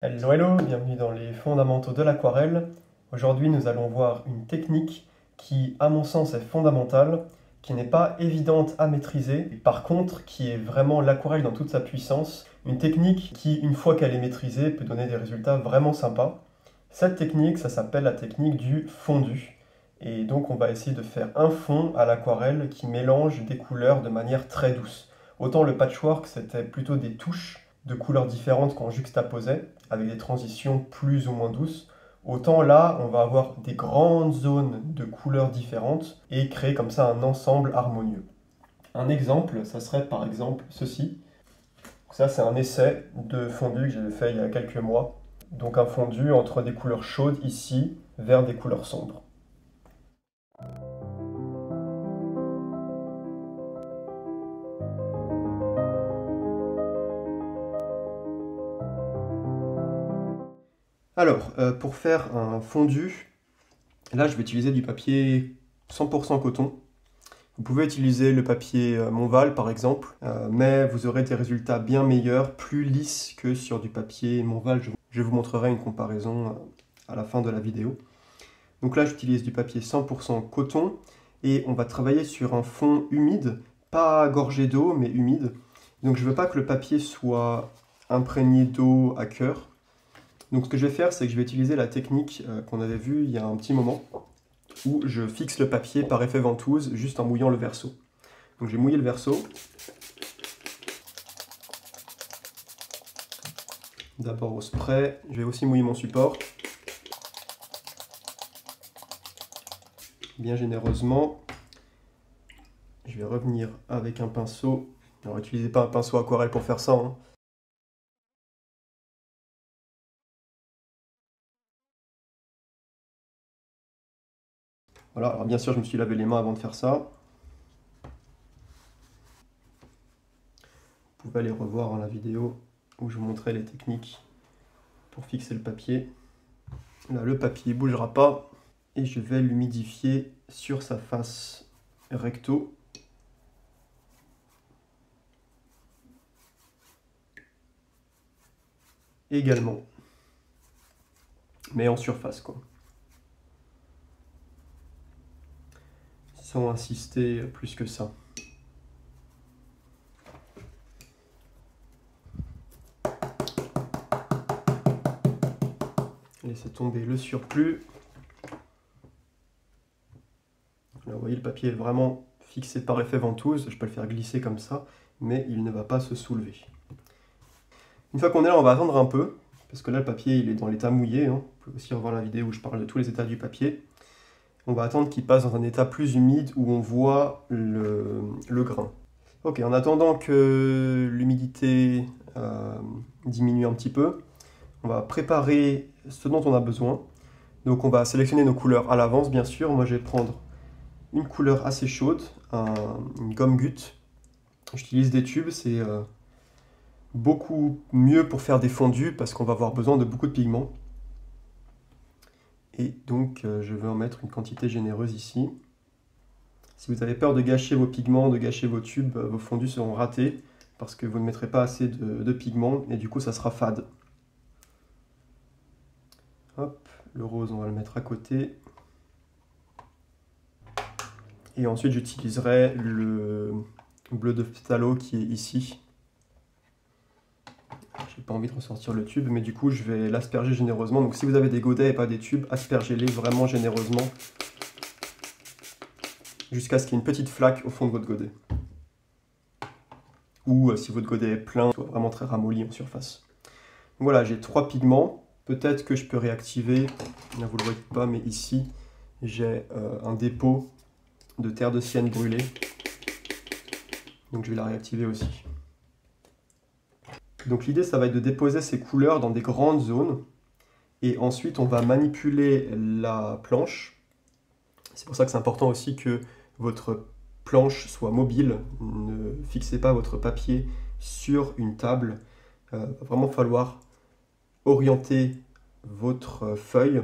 Hello hello, bienvenue dans les fondamentaux de l'aquarelle. Aujourd'hui nous allons voir une technique qui à mon sens est fondamentale, qui n'est pas évidente à maîtriser, par contre qui est vraiment l'aquarelle dans toute sa puissance. Une technique qui une fois qu'elle est maîtrisée peut donner des résultats vraiment sympas. Cette technique ça s'appelle la technique du fondu. Et donc on va essayer de faire un fond à l'aquarelle qui mélange des couleurs de manière très douce. Autant le patchwork c'était plutôt des touches de couleurs différentes qu'on juxtaposait, avec des transitions plus ou moins douces. Autant là, on va avoir des grandes zones de couleurs différentes et créer comme ça un ensemble harmonieux. Un exemple, ça serait par exemple ceci. Ça, c'est un essai de fondu que j'ai fait il y a quelques mois. Donc un fondu entre des couleurs chaudes ici vers des couleurs sombres. Alors, pour faire un fondu, là je vais utiliser du papier 100% coton. Vous pouvez utiliser le papier Monval par exemple, mais vous aurez des résultats bien meilleurs, plus lisses que sur du papier Monval. Je vous montrerai une comparaison à la fin de la vidéo. Donc là j'utilise du papier 100% coton et on va travailler sur un fond humide, pas gorgé d'eau mais humide. Donc je ne veux pas que le papier soit imprégné d'eau à cœur. Donc ce que je vais faire, c'est que je vais utiliser la technique qu'on avait vue il y a un petit moment, où je fixe le papier par effet ventouse, juste en mouillant le verso. Donc j'ai mouillé le verso. D'abord au spray, je vais aussi mouiller mon support. Bien généreusement. Je vais revenir avec un pinceau. Alors n'utilisez pas un pinceau aquarelle pour faire ça, hein. Voilà, alors bien sûr je me suis lavé les mains avant de faire ça. Vous pouvez aller revoir la vidéo où je vous montrais les techniques pour fixer le papier. Là le papier ne bougera pas et je vais l'humidifier sur sa face recto. Également, mais en surface quoi. Sans insister plus que ça. Laissez tomber le surplus. Là, vous voyez, le papier est vraiment fixé par effet ventouse. Je peux le faire glisser comme ça, mais il ne va pas se soulever. Une fois qu'on est là, on va attendre un peu, parce que là, le papier, il est dans l'état mouillé, hein. Vous pouvez aussi revoir la vidéo où je parle de tous les états du papier. On va attendre qu'il passe dans un état plus humide où on voit le grain. Ok, en attendant que l'humidité diminue un petit peu, on va préparer ce dont on a besoin. Donc on va sélectionner nos couleurs à l'avance, bien sûr. Moi, je vais prendre une couleur assez chaude, une gomme goutte. J'utilise des tubes, c'est beaucoup mieux pour faire des fondus parce qu'on va avoir besoin de beaucoup de pigments. Et donc je vais en mettre une quantité généreuse ici. Si vous avez peur de gâcher vos pigments, de gâcher vos tubes, vos fondus seront ratés parce que vous ne mettrez pas assez de pigments et du coup ça sera fade. Hop, le rose on va le mettre à côté. Et ensuite j'utiliserai le bleu de phthalo qui est ici. J'ai pas envie de ressortir le tube, mais du coup je vais l'asperger généreusement. Donc si vous avez des godets et pas des tubes, aspergez-les vraiment généreusement jusqu'à ce qu'il y ait une petite flaque au fond de votre godet. Ou si votre godet est plein, soit vraiment très ramolli en surface. Donc voilà, j'ai 3 pigments. Peut-être que je peux réactiver, là vous ne le voyez pas, mais ici j'ai un dépôt de terre de sienne brûlée. Donc je vais la réactiver aussi. Donc l'idée ça va être de déposer ces couleurs dans des grandes zones. Et ensuite on va manipuler la planche. C'est pour ça que c'est important aussi que votre planche soit mobile. Ne fixez pas votre papier sur une table. Il va vraiment falloir orienter votre feuille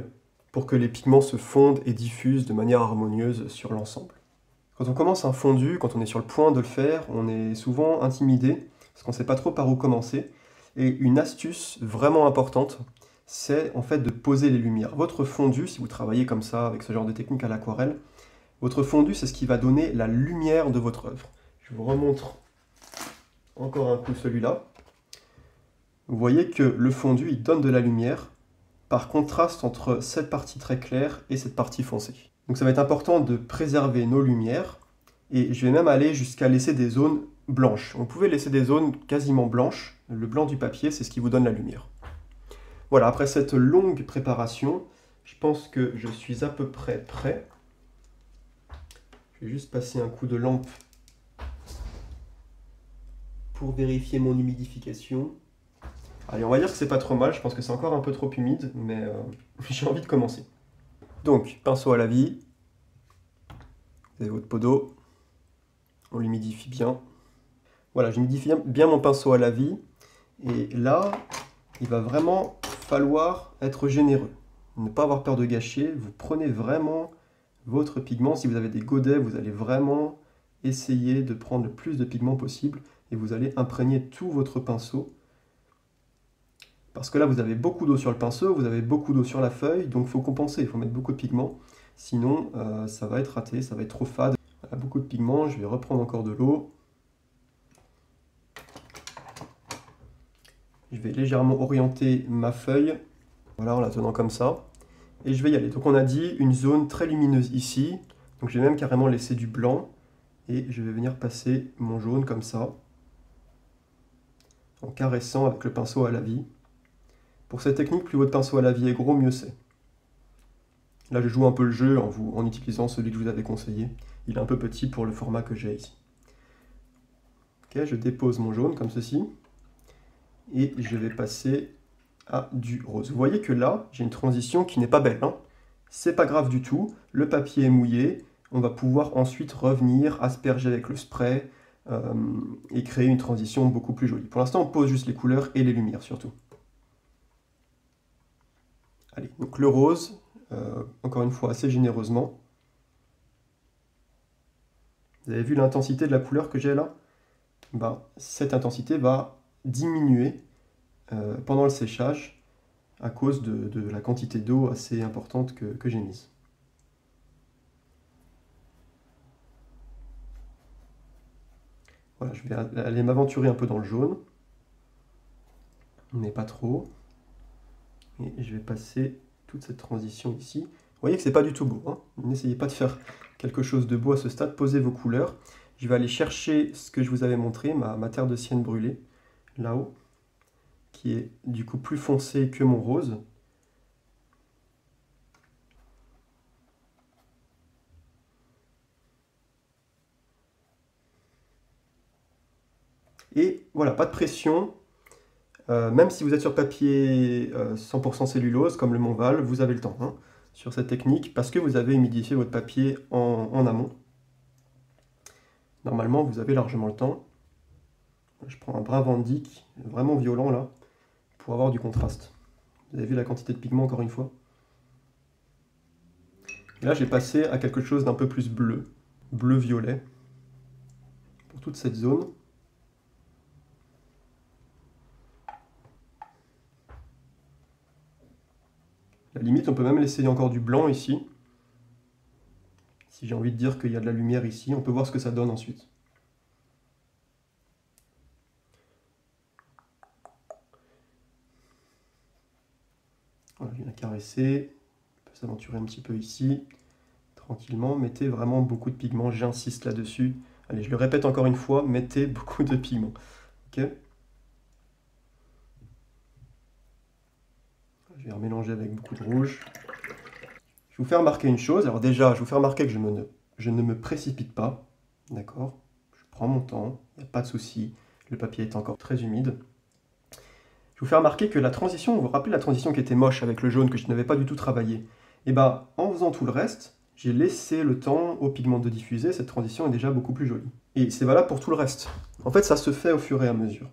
pour que les pigments se fondent et diffusent de manière harmonieuse sur l'ensemble. Quand on commence un fondu, quand on est sur le point de le faire, on est souvent intimidé parce qu'on ne sait pas trop par où commencer. Et une astuce vraiment importante, c'est en fait de poser les lumières. Votre fondu, si vous travaillez comme ça, avec ce genre de technique à l'aquarelle, votre fondu, c'est ce qui va donner la lumière de votre œuvre. Je vous remontre encore un coup celui-là. Vous voyez que le fondu, il donne de la lumière par contraste entre cette partie très claire et cette partie foncée. Donc ça va être important de préserver nos lumières, et je vais même aller jusqu'à laisser des zones blanches. Vous pouvez laisser des zones quasiment blanches. Le blanc du papier, c'est ce qui vous donne la lumière. Voilà, après cette longue préparation, je pense que je suis à peu près prêt. Je vais juste passer un coup de lampe pour vérifier mon humidification. Allez, on va dire que c'est pas trop mal, je pense que c'est encore un peu trop humide, mais j'ai envie de commencer. Donc, pinceau à la vie, vous avez votre pot d'eau, on l'humidifie bien. Voilà, j'humidifie bien mon pinceau à la vie, et là, il va vraiment falloir être généreux. Ne pas avoir peur de gâcher, vous prenez vraiment votre pigment. Si vous avez des godets, vous allez vraiment essayer de prendre le plus de pigment possible, et vous allez imprégner tout votre pinceau. Parce que là, vous avez beaucoup d'eau sur le pinceau, vous avez beaucoup d'eau sur la feuille, donc il faut compenser, il faut mettre beaucoup de pigment. Sinon, ça va être raté, ça va être trop fade. Voilà, beaucoup de pigment, je vais reprendre encore de l'eau. Je vais légèrement orienter ma feuille, voilà, en la tenant comme ça. Et je vais y aller. Donc on a dit une zone très lumineuse ici, donc je vais même carrément laisser du blanc. Et je vais venir passer mon jaune comme ça, en caressant avec le pinceau à la vie. Pour cette technique, plus votre pinceau à la vie est gros, mieux c'est. Là, je joue un peu le jeu en utilisant celui que je vous avais conseillé. Il est un peu petit pour le format que j'ai ici. Ok, je dépose mon jaune comme ceci. Et je vais passer à du rose. Vous voyez que là, j'ai une transition qui n'est pas belle, hein. C'est pas grave du tout. Le papier est mouillé. On va pouvoir ensuite revenir, asperger avec le spray et créer une transition beaucoup plus jolie. Pour l'instant, on pose juste les couleurs et les lumières surtout. Allez, donc le rose, encore une fois assez généreusement. Vous avez vu l'intensité de la couleur que j'ai là? Ben, cette intensité va diminuer pendant le séchage à cause de la quantité d'eau assez importante que j'ai mise. Voilà, je vais aller m'aventurer un peu dans le jaune, mais pas trop. Et je vais passer toute cette transition ici. Vous voyez que c'est pas du tout beau, hein. N'essayez pas de faire quelque chose de beau à ce stade, posez vos couleurs. Je vais aller chercher ce que je vous avais montré, ma terre de sienne brûlée, là-haut, qui est du coup plus foncé que mon rose. Et voilà, pas de pression. Même si vous êtes sur papier 100% cellulose, comme le Montval, vous avez le temps, hein, sur cette technique, parce que vous avez humidifié votre papier en amont. Normalement, vous avez largement le temps. Je prends un brun Van Dyck, vraiment violent là, pour avoir du contraste. Vous avez vu la quantité de pigment encore une fois? Et là, j'ai passé à quelque chose d'un peu plus bleu, bleu-violet, pour toute cette zone. À la limite, on peut même laisser encore du blanc ici. Si j'ai envie de dire qu'il y a de la lumière ici, on peut voir ce que ça donne ensuite. Voilà, je viens caresser. On peut s'aventurer un petit peu ici. Tranquillement, mettez vraiment beaucoup de pigments, j'insiste là-dessus. Allez, je le répète encore une fois, mettez beaucoup de pigments. Ok ? Je vais remélanger avec beaucoup de rouge. Je vais vous faire remarquer une chose. Alors déjà, je vous fais remarquer que je ne me précipite pas. D'accord ? Je prends mon temps, il n'y a pas de souci. Le papier est encore très humide. Je vous fais remarquer que la transition, vous vous rappelez la transition qui était moche avec le jaune, que je n'avais pas du tout travaillé? Et bien, en faisant tout le reste, j'ai laissé le temps au pigment de diffuser, cette transition est déjà beaucoup plus jolie. Et c'est valable pour tout le reste. En fait, ça se fait au fur et à mesure.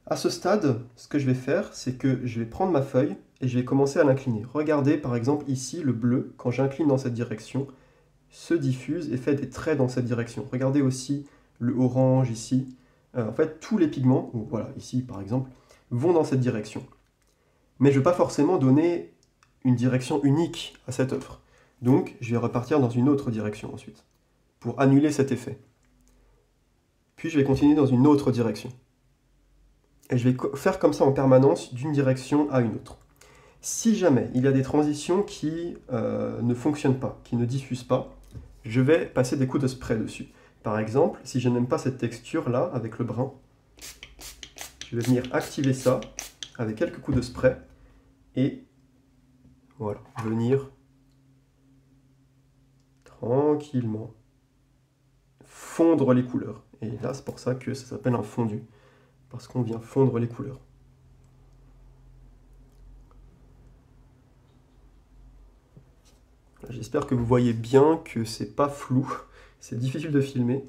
À ce stade, ce que je vais faire, c'est que je vais prendre ma feuille et je vais commencer à l'incliner. Regardez par exemple ici, le bleu, quand j'incline dans cette direction, se diffuse et fait des traits dans cette direction. Regardez aussi le orange ici. En fait, tous les pigments, voilà, ici par exemple, vont dans cette direction. Mais je ne veux pas forcément donner une direction unique à cette œuvre. Donc, je vais repartir dans une autre direction ensuite, pour annuler cet effet. Puis, je vais continuer dans une autre direction. Et je vais faire comme ça en permanence, d'une direction à une autre. Si jamais il y a des transitions qui ne fonctionnent pas, qui ne diffusent pas, je vais passer des coups de spray dessus. Par exemple, si je n'aime pas cette texture-là, avec le brun, je vais venir activer ça avec quelques coups de spray et voilà, venir tranquillement fondre les couleurs. Et là, c'est pour ça que ça s'appelle un fondu, parce qu'on vient fondre les couleurs. J'espère que vous voyez bien que c'est pas flou, c'est difficile de filmer.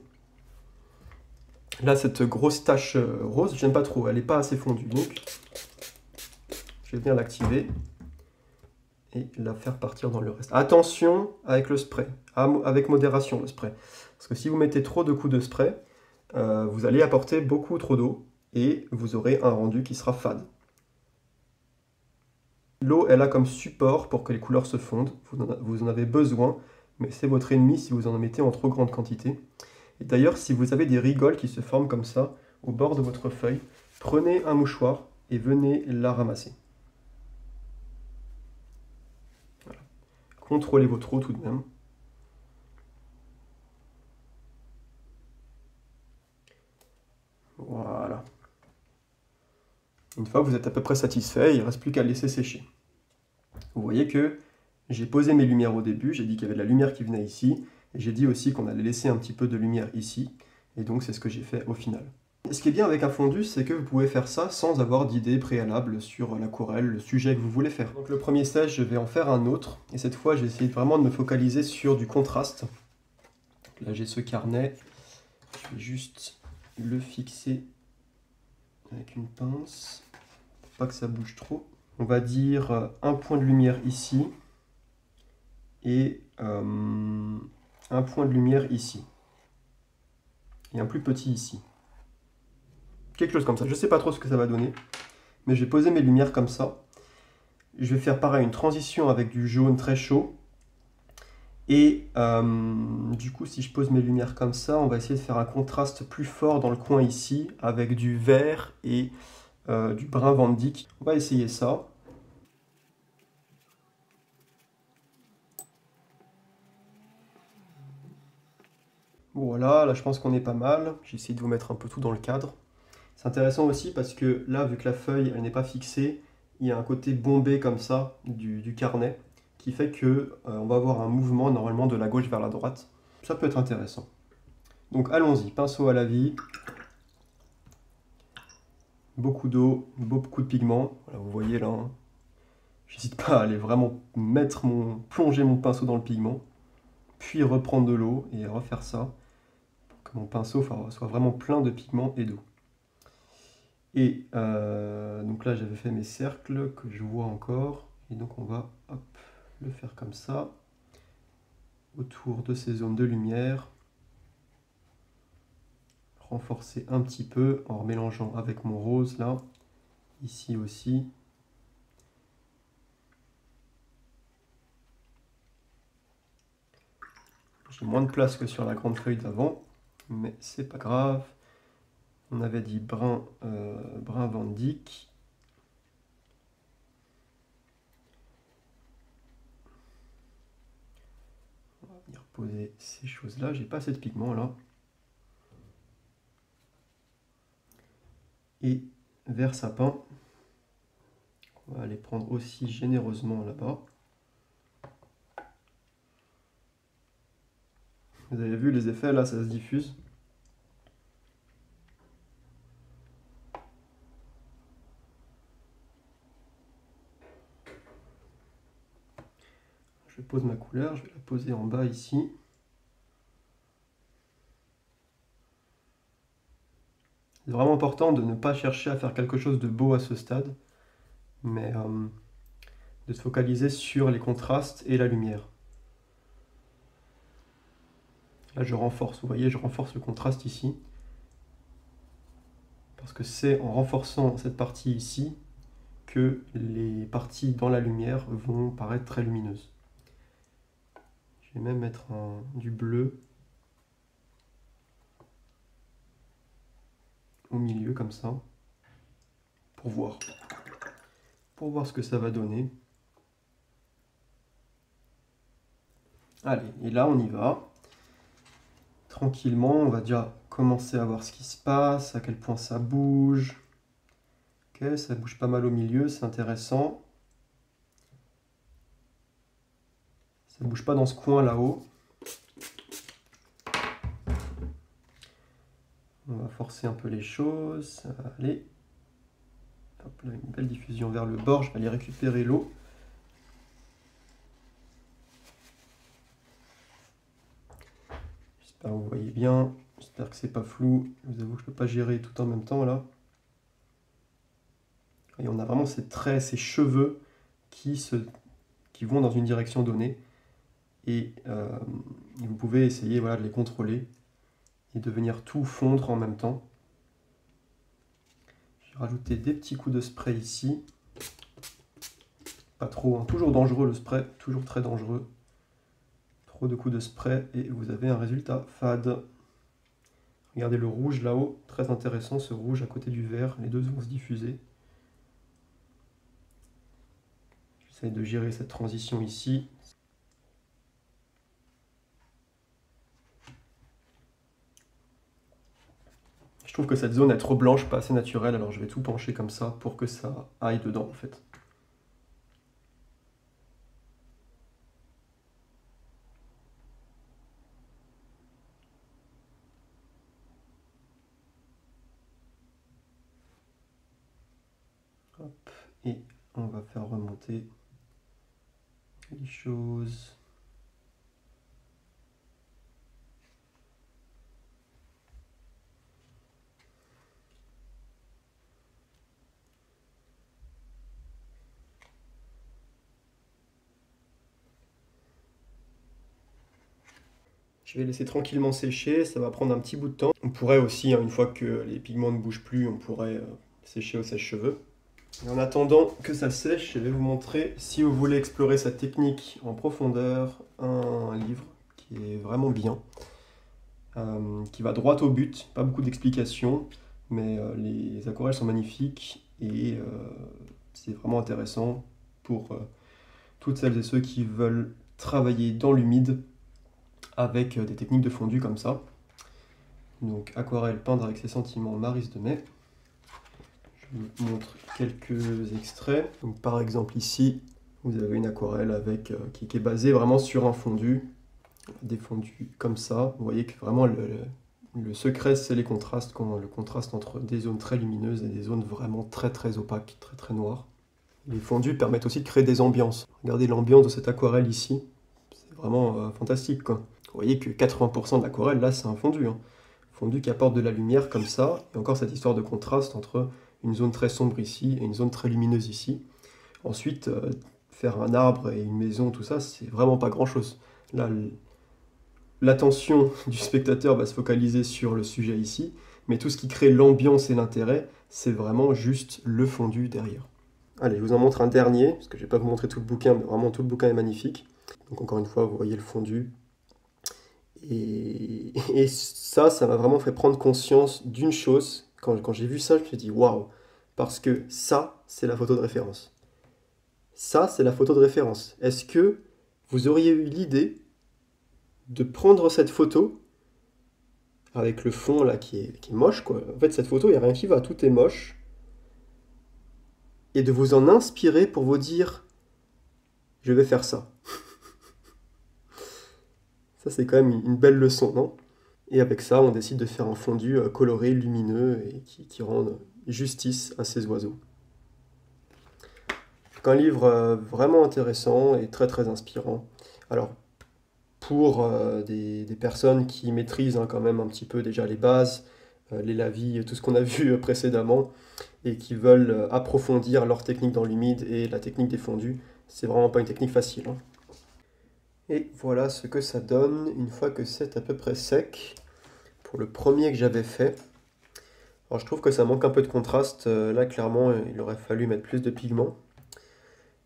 Là, cette grosse tache rose, j'aime pas trop, elle n'est pas assez fondue, donc je vais venir l'activer et la faire partir dans le reste. Attention avec le spray, avec modération le spray, parce que si vous mettez trop de coups de spray, vous allez apporter beaucoup trop d'eau et vous aurez un rendu qui sera fade. L'eau est là comme support pour que les couleurs se fondent, vous en avez besoin, mais c'est votre ennemi si vous en mettez en trop grande quantité. Et d'ailleurs, si vous avez des rigoles qui se forment comme ça, au bord de votre feuille, prenez un mouchoir et venez la ramasser. Voilà. Contrôlez votre eau tout de même. Voilà. Une fois que vous êtes à peu près satisfait, il ne reste plus qu'à laisser sécher. Vous voyez que j'ai posé mes lumières au début, j'ai dit qu'il y avait de la lumière qui venait ici, et j'ai dit aussi qu'on allait laisser un petit peu de lumière ici, et donc c'est ce que j'ai fait au final. Et ce qui est bien avec un fondu, c'est que vous pouvez faire ça sans avoir d'idée préalable sur l'aquarelle, le sujet que vous voulez faire. Donc le premier stage, je vais en faire un autre, et cette fois, j'ai essayé vraiment de me focaliser sur du contraste. Là, j'ai ce carnet, je vais juste le fixer avec une pince, pour pas que ça bouge trop. On va dire un point de lumière ici, et un point de lumière ici, et un plus petit ici. Quelque chose comme ça, je ne sais pas trop ce que ça va donner, mais je vais poser mes lumières comme ça. Je vais faire pareil, une transition avec du jaune très chaud, et du coup si je pose mes lumières comme ça, on va essayer de faire un contraste plus fort dans le coin ici, avec du vert et du brun Van Dyck. On va essayer ça. Voilà, là je pense qu'on est pas mal. J'ai essayé de vous mettre un peu tout dans le cadre. C'est intéressant aussi parce que là, vu que la feuille elle n'est pas fixée, il y a un côté bombé comme ça du carnet qui fait que on va avoir un mouvement normalement de la gauche vers la droite. Ça peut être intéressant. Donc allons-y, pinceau à la vie. Beaucoup d'eau, beaucoup de pigments. Voilà, vous voyez là, hein. J'hésite pas à aller vraiment plonger mon pinceau dans le pigment, puis reprendre de l'eau et refaire ça pour que mon pinceau soit vraiment plein de pigments et d'eau. Et donc là, j'avais fait mes cercles que je vois encore. Et donc on va hop, le faire comme ça, autour de ces zones de lumière. Renforcer un petit peu en mélangeant avec mon rose là, ici aussi. J'ai moins de place que sur la grande feuille d'avant, mais c'est pas grave. On avait dit brun Van Dyck. On va venir poser ces choses-là. J'ai pas assez de pigments là. Et vert sapin. On va les prendre aussi généreusement là-bas. Vous avez vu les effets, là ça se diffuse. Je pose ma couleur, je vais la poser en bas ici. C'est vraiment important de ne pas chercher à faire quelque chose de beau à ce stade, mais de se focaliser sur les contrastes et la lumière. Là je renforce, vous voyez, je renforce le contraste ici. Parce que c'est en renforçant cette partie ici que les parties dans la lumière vont paraître très lumineuses. Je vais même mettre du bleu au milieu comme ça, pour voir ce que ça va donner. Allez, et là on y va. Tranquillement, on va déjà commencer à voir ce qui se passe, à quel point ça bouge. Ok, ça bouge pas mal au milieu, c'est intéressant. Ça bouge pas dans ce coin là-haut. On va forcer un peu les choses, ça va aller. Hop là, une belle diffusion vers le bord, je vais aller récupérer l'eau. J'espère que vous voyez bien, j'espère que c'est pas flou. Je vous avoue que je peux pas gérer tout en même temps là. Et on a vraiment ces traits, ces cheveux qui vont dans une direction donnée. Et vous pouvez essayer voilà, de les contrôler et de venir tout fondre en même temps. J'ai rajouté des petits coups de spray ici. Pas trop, hein. Toujours dangereux le spray, toujours très dangereux. Trop de coups de spray et vous avez un résultat fade. Regardez le rouge là-haut, très intéressant ce rouge à côté du vert, les deux vont se diffuser. J'essaie de gérer cette transition ici. Je trouve que cette zone est trop blanche, pas assez naturelle, alors je vais tout pencher comme ça pour que ça aille dedans en fait. Hop, et on va faire remonter les choses. Je vais laisser tranquillement sécher, ça va prendre un petit bout de temps. On pourrait aussi, hein, une fois que les pigments ne bougent plus, on pourrait sécher au sèche-cheveux. Et en attendant que ça sèche, je vais vous montrer, si vous voulez explorer cette technique en profondeur, un livre qui est vraiment bien, qui va droit au but, pas beaucoup d'explications, mais les aquarelles sont magnifiques et c'est vraiment intéressant pour toutes celles et ceux qui veulent travailler dans l'humide avec des techniques de fondu comme ça. Donc aquarelle, peindre avec ses sentiments, Maryse Demey. Je vous montre quelques extraits. Donc, par exemple ici, vous avez une aquarelle avec, qui est basée vraiment sur un fondu, des fondus comme ça. Vous voyez que vraiment le secret c'est les contrastes, le contraste entre des zones très lumineuses et des zones vraiment très très opaques, très très noires. Les fondus permettent aussi de créer des ambiances. Regardez l'ambiance de cette aquarelle ici, c'est vraiment fantastique quoi. Vous voyez que 80% de l'aquarelle, là, c'est un fondu. Hein. Fondu qui apporte de la lumière comme ça. Et encore cette histoire de contraste entre une zone très sombre ici et une zone très lumineuse ici. Ensuite, faire un arbre et une maison, tout ça, c'est vraiment pas grand-chose. Là, l'attention du spectateur va se focaliser sur le sujet ici. Mais tout ce qui crée l'ambiance et l'intérêt, c'est vraiment juste le fondu derrière. Allez, je vous en montre un dernier, parce que je ne vais pas vous montrer tout le bouquin, mais vraiment tout le bouquin est magnifique. Donc encore une fois, vous voyez le fondu. Et ça m'a vraiment fait prendre conscience d'une chose. Quand j'ai vu ça, je me suis dit waouh, parce que ça, c'est la photo de référence. Ça, c'est la photo de référence. Est-ce que vous auriez eu l'idée de prendre cette photo avec le fond là qui est moche quoi. En fait, cette photo, il n'y a rien qui va, tout est moche. Et de vous en inspirer pour vous dire je vais faire ça. Ça, c'est quand même une belle leçon, non? Et avec ça, on décide de faire un fondu coloré, lumineux et qui rende justice à ces oiseaux. Donc un livre vraiment intéressant et très très inspirant. Alors, pour des personnes qui maîtrisent hein, quand même un petit peu déjà les bases, les lavis, tout ce qu'on a vu précédemment, et qui veulent approfondir leur technique dans l'humide et la technique des fondus, c'est vraiment pas une technique facile. Hein. Et voilà ce que ça donne une fois que c'est à peu près sec. Pour le premier que j'avais fait, Alors je trouve que ça manque un peu de contraste. Là, clairement, il aurait fallu mettre plus de pigments.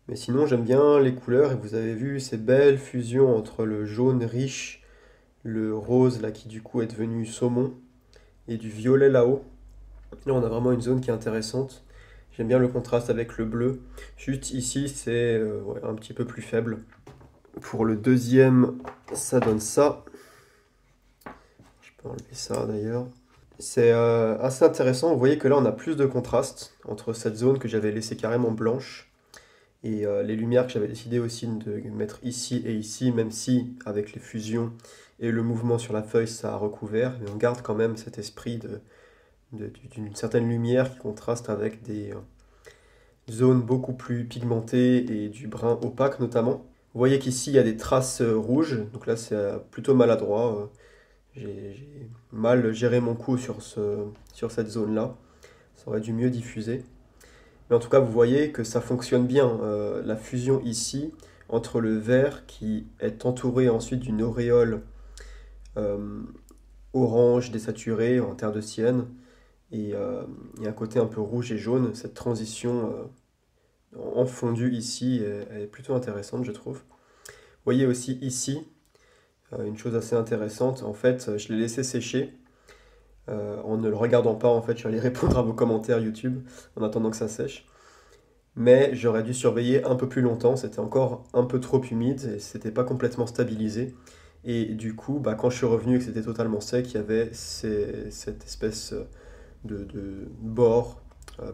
Mais sinon, j'aime bien les couleurs et vous avez vu ces belles fusions entre le jaune riche, le rose là qui du coup est devenu saumon et du violet là-haut. Là, on a vraiment une zone qui est intéressante. J'aime bien le contraste avec le bleu. Juste ici, c'est ouais, un petit peu plus faible. Pour le deuxième, ça donne ça. Je peux enlever ça d'ailleurs. C'est assez intéressant. Vous voyez que là, on a plus de contraste entre cette zone que j'avais laissée carrément blanche et les lumières que j'avais décidé aussi de mettre ici et ici, même si avec les fusions et le mouvement sur la feuille, ça a recouvert. Mais on garde quand même cet esprit d'une certaine lumière qui contraste avec des zones beaucoup plus pigmentées et du brun opaque notamment. Vous voyez qu'ici, il y a des traces rouges. Donc là, c'est plutôt maladroit. J'ai mal géré mon coup sur cette zone-là. Ça aurait dû mieux diffuser. Mais en tout cas, vous voyez que ça fonctionne bien. La fusion ici, entre le vert qui est entouré ensuite d'une auréole euh, orange désaturée en terre de sienne, et il y a un côté un peu rouge et jaune. Cette transition en fondu ici est plutôt intéressante, je trouve. Vous voyez aussi ici, une chose assez intéressante. En fait, je l'ai laissé sécher. En ne le regardant pas, en fait, je suis allé répondre à vos commentaires YouTube en attendant que ça sèche. Mais j'aurais dû surveiller un peu plus longtemps, c'était encore un peu trop humide et c'était pas complètement stabilisé. Et du coup, bah, quand je suis revenu et que c'était totalement sec, il y avait cette espèce de bord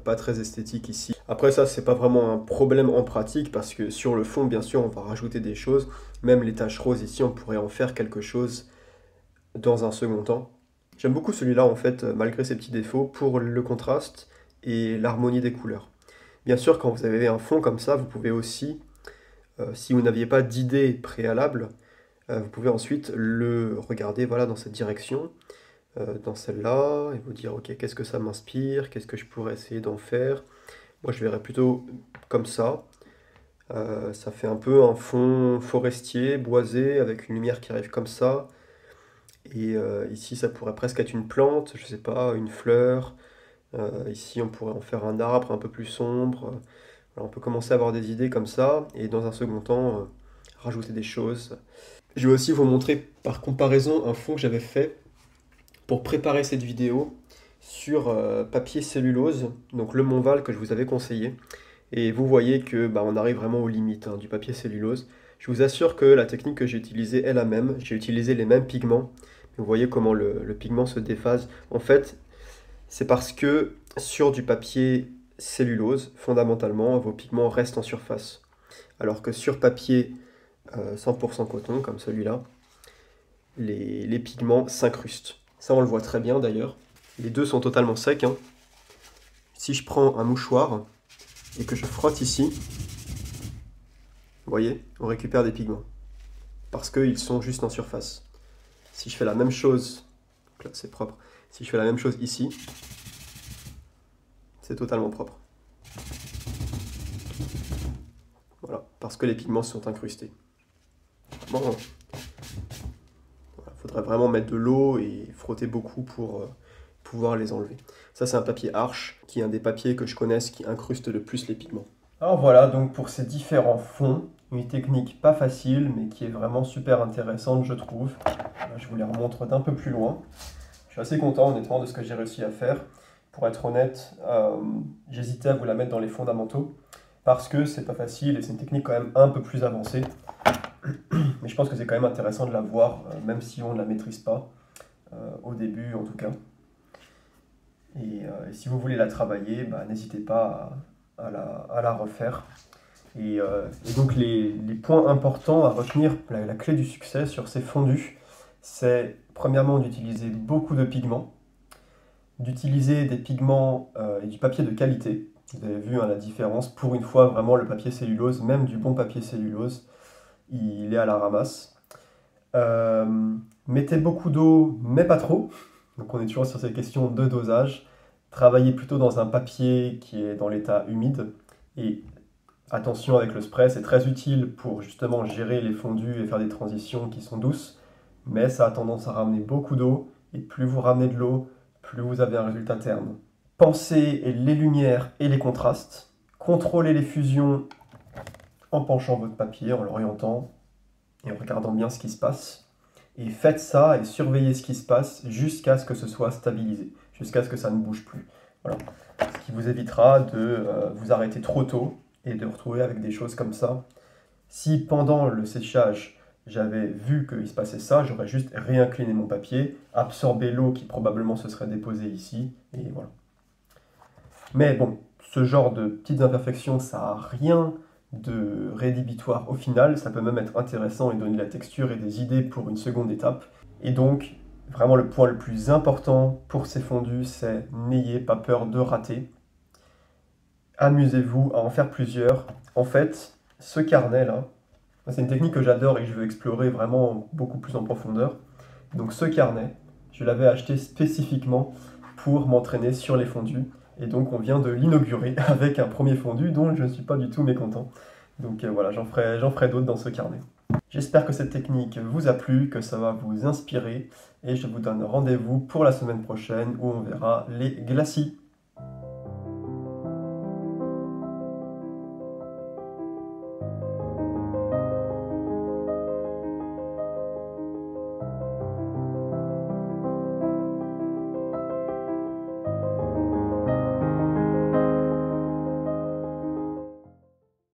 pas très esthétique ici. Après ça, c'est pas vraiment un problème en pratique parce que sur le fond, bien sûr, on va rajouter des choses. Même les taches roses ici, on pourrait en faire quelque chose dans un second temps. J'aime beaucoup celui-là en fait, malgré ses petits défauts, pour le contraste et l'harmonie des couleurs. Bien sûr, quand vous avez un fond comme ça, vous pouvez aussi, si vous n'aviez pas d'idée préalable, vous pouvez ensuite le regarder voilà, dans cette direction, dans celle-là, et vous dire, ok, qu'est-ce que ça m'inspire, qu'est-ce que je pourrais essayer d'en faire. Moi, je verrais plutôt comme ça. Ça fait un peu un fond forestier, boisé, avec une lumière qui arrive comme ça. Et ici, ça pourrait presque être une plante, je sais pas, une fleur. Ici, on pourrait en faire un arbre un peu plus sombre. Voilà, on peut commencer à avoir des idées comme ça, et dans un second temps, rajouter des choses. Je vais aussi vous montrer par comparaison un fond que j'avais fait pour préparer cette vidéo sur papier cellulose, donc le Montval que je vous avais conseillé. Et vous voyez que bah, on arrive vraiment aux limites hein, du papier cellulose. Je vous assure que la technique que j'ai utilisée est la même. J'ai utilisé les mêmes pigments. Vous voyez comment le pigment se déphase. En fait, c'est parce que sur du papier cellulose, fondamentalement, vos pigments restent en surface. Alors que sur papier 100% coton, comme celui-là, les pigments s'incrustent. Ça, on le voit très bien d'ailleurs. Les deux sont totalement secs. Hein. Si je prends un mouchoir et que je frotte ici, vous voyez, on récupère des pigments. Parce qu'ils sont juste en surface. Si je fais la même chose, donc là c'est propre, si je fais la même chose ici, c'est totalement propre. Voilà, parce que les pigments sont incrustés. Bon, voilà, faudrait vraiment mettre de l'eau et frotter beaucoup pour pouvoir les enlever. Ça c'est un papier Arches, qui est un des papiers que je connaisse qui incruste le plus les pigments. Alors voilà, donc pour ces différents fonds, une technique pas facile, mais qui est vraiment super intéressante, je trouve. Je vous les remontre d'un peu plus loin. Je suis assez content, honnêtement, de ce que j'ai réussi à faire. Pour être honnête, j'hésitais à vous la mettre dans les fondamentaux, parce que c'est pas facile et c'est une technique quand même un peu plus avancée. Mais je pense que c'est quand même intéressant de la voir, même si on ne la maîtrise pas, au début en tout cas. Et si vous voulez la travailler, bah, n'hésitez pas à la refaire. Et donc les points importants à retenir, la clé du succès sur ces fondus, c'est premièrement d'utiliser beaucoup de pigments, d'utiliser des pigments et du papier de qualité. Vous avez vu hein, la différence, pour une fois vraiment le papier cellulose, même du bon papier cellulose, il est à la ramasse. Mettez beaucoup d'eau, mais pas trop. Donc on est toujours sur ces questions de dosage. Travaillez plutôt dans un papier qui est dans l'état humide. Et attention avec le spray, c'est très utile pour justement gérer les fondus et faire des transitions qui sont douces. Mais ça a tendance à ramener beaucoup d'eau. Et plus vous ramenez de l'eau, plus vous avez un résultat terne. Pensez les lumières et les contrastes. Contrôlez les fusions en penchant votre papier, en l'orientant et en regardant bien ce qui se passe. Et faites ça et surveillez ce qui se passe jusqu'à ce que ce soit stabilisé, jusqu'à ce que ça ne bouge plus. Voilà. Ce qui vous évitera de vous arrêter trop tôt et de retrouver avec des choses comme ça. Si pendant le séchage, j'avais vu qu'il se passait ça, j'aurais juste réincliné mon papier, absorbé l'eau qui probablement se serait déposée ici, et voilà. Mais bon, ce genre de petites imperfections, ça n'a rien de rédhibitoire au final, ça peut même être intéressant et donner de la texture et des idées pour une seconde étape. Et donc, vraiment le point le plus important pour ces fondus, c'est n'ayez pas peur de rater. Amusez-vous à en faire plusieurs. En fait, ce carnet-là, c'est une technique que j'adore et que je veux explorer vraiment beaucoup plus en profondeur. Donc ce carnet, je l'avais acheté spécifiquement pour m'entraîner sur les fondus. Et donc on vient de l'inaugurer avec un premier fondu dont je ne suis pas du tout mécontent. Donc voilà, j'en ferai d'autres dans ce carnet. J'espère que cette technique vous a plu, que ça va vous inspirer. Et je vous donne rendez-vous pour la semaine prochaine où on verra les glacis.